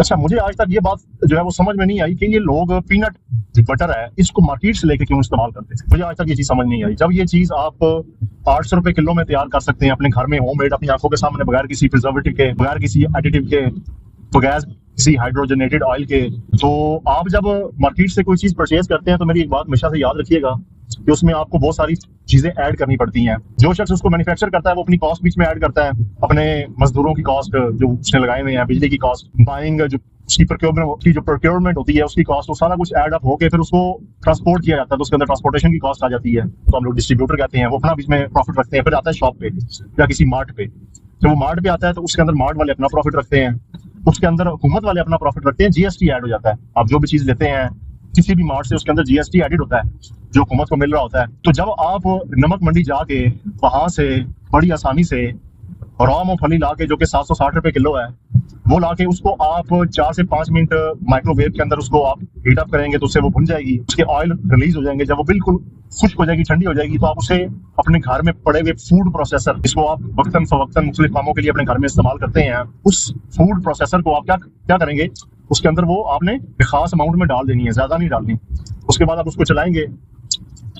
अच्छा, मुझे आज तक ये बात जो है वो समझ में नहीं आई कि ये लोग पीनट बटर है इसको मार्केट से लेके क्यों इस्तेमाल करते हैं। मुझे आज तक ये चीज समझ नहीं आई। जब ये चीज आप 800 रुपए किलो में तैयार कर सकते हैं अपने घर में होममेड, अपनी आंखों के सामने, बगैर किसी प्रिजर्वेटिव के, बगैर किसी एडिटिव के, बगैर किसी हाइड्रोजनेटेड ऑयल के, तो आप जब मार्केट से कोई चीज परचेज करते हैं तो मेरी एक बात हमेशा से याद रखिएगा कि उसमें आपको बहुत सारी चीजें ऐड करनी पड़ती हैं। जो शख्स उसको मैन्युफैक्चर करता है वो अपनी कॉस्ट बीच में ऐड करता है, अपने मजदूरों की कॉस्ट जो उसने लगाए हुए हैं, बिजली की कॉस्ट, बाइंग जो उसकी प्रोक्योरमेंट होती है उसकी कॉस्ट, वो सारा कुछ ऐड अप होकर फिर उसको ट्रांसपोर्ट किया जाता है, तो उसके अंदर ट्रांसपोर्टेशन की कॉस्ट आ जाती है, तो हम लोग डिस्ट्रीब्यूटर कहते हैं। वो अपना बीच में प्रॉफिट रखते हैं, फिर आता है शॉप पे या किसी मार्ट पे। जब वो मार्ट पे आता है तो उसके अंदर मार्ट वाले अपना प्रॉफिट रखते हैं, उसके अंदर हुकूमत वाले अपना प्रॉफिट रखते हैं, जीएसटी ऐड हो जाता है। आप जो भी चीज लेते हैं किसी भी मार्ट से उसके अंदर जीएसटी एडिड होता है जो हुकूमत को मिल रहा होता है। तो जब आप नमक मंडी जाके वहां से बड़ी आसानी से रॉ मूंगफली ला के जो कि 760 रुपए किलो है, वो लाके उसको आप 4 से 5 मिनट माइक्रोवेव के अंदर उसको आप हीट अप करेंगे तो उससे वो भुन जाएगी, उसके ऑयल रिलीज हो जाएंगे। जब वो बिल्कुल खुश्क हो जाएगी, ठंडी हो जाएगी, तो आप उसे अपने घर में पड़े हुए फूड प्रोसेसर, जिसको आप वक्तन फवक्तन मुख्तलिफ कामों के लिए अपने घर में इस्तेमाल करते हैं, उस फूड प्रोसेसर को आप क्या करेंगे, उसके अंदर वो आपने खास अमाउंट में डाल देनी है, ज्यादा नहीं डालनी। उसके बाद आप उसको चलाएंगे।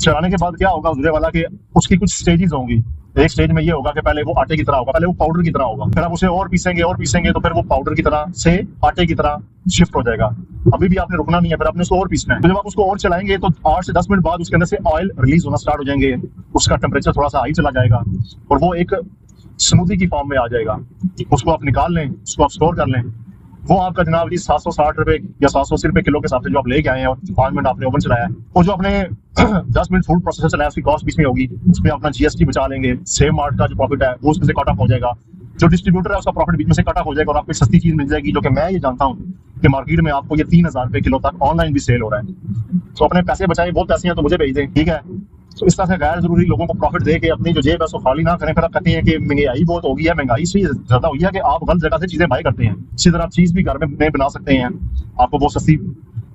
चलाने के बाद क्या होगा उजरे वाला कि उसकी कुछ स्टेजेस होंगी। एक स्टेज में ये होगा कि पहले वो आटे की तरह होगा, पहले वो पाउडर की तरह होगा, फिर आप उसे और पीसेंगे तो फिर वो पाउडर की तरह से आटे की तरह शिफ्ट हो जाएगा। अभी भी आपने रुकना नहीं है, फिर आपने उसको और पीसना है। तो जब आप उसको और चलाएंगे तो 8 से 10 मिनट बाद उसके अंदर से ऑयल रिलीज होना स्टार्ट हो जाएंगे, उसका टेम्परेचर थोड़ा सा हाई चला जाएगा और वो एक स्मूदी की फॉर्म में आ जाएगा। उसको आप निकाल लें, उसको आप स्टोर कर लें। वो आपका जनाब जी 760 रुपए या 780 रुपए किलो के हिसाब से जो आप लेके आए हैं और 5 मिनट आपने ओवन चलाया है, और जो आपने 10 मिनट फूड प्रोसेसर चलाया उसकी कॉस्ट बीच में होगी, उसमें अपना जीएसटी बचा लेंगे। सेम मार्ट का जो प्रॉफिट है वो उसमें से कट ऑफ हो जाएगा, जो डिस्ट्रीब्यूटर है उसका प्रॉफिट बीच में से कट ऑफ हो जाएगा और आपको सस्ती चीज मिल जाएगी। जो कि मैं ये जानता हूँ कि मार्केट में आपको ये 3000 रुपए किलो तक ऑनलाइन भी सेल हो रहा है। तो अपने पैसे बचाए, बहुत पैसे हैं तो मुझे भेज दें, ठीक है। तो इस तरह से गैर जरूरी लोगों को प्रॉफिट दे के अपनी जो जेब है उसको खाली ना करें। फिर आप कहते हैं कि महंगाई बहुत हो गई है, महंगाई से ज्यादा हुई है कि आप गलत जगह से चीजें बाय करते हैं। इसी तरह आप चीज भी घर में बना सकते हैं, आपको बहुत सस्ती।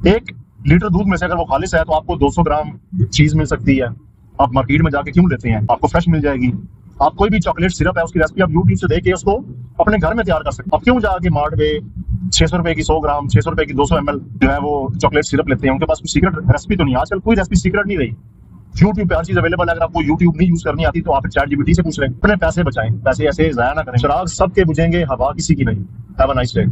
1 लीटर दूध में से अगर वो खालिश है तो आपको 200 ग्राम चीज मिल सकती है। आप मार्केट में जाके क्यों लेते हैं, आपको फ्रेश मिल जाएगी। आप कोई भी चॉकलेट सिरप है उसकी रेसिपी आप यूट्यूब से देख के उसको अपने घर में तैयार कर सकते हैं। आप क्यों जाके मार्ट में 600 रुपए की 100 ग्राम, 600 रुपए की 200 ml जो है वो चॉकलेट सिरप लेते हैं। उनके पास कोई सीक्रेट रेसिपी तो नहीं, आजकल कोई रेसिपी सीक्रेट नहीं रही। यूट्यूब पे हर चीज अवेलेबल है। अगर आपको यूट्यूब नहीं यूज करनी आती तो आप ChatGPT से पूछ लें। अपने पैसे बचाएं, पैसे ऐसे जाया ना करें। चिराग सबके बुझेंगे, हवा किसी की नहीं। Have a nice day.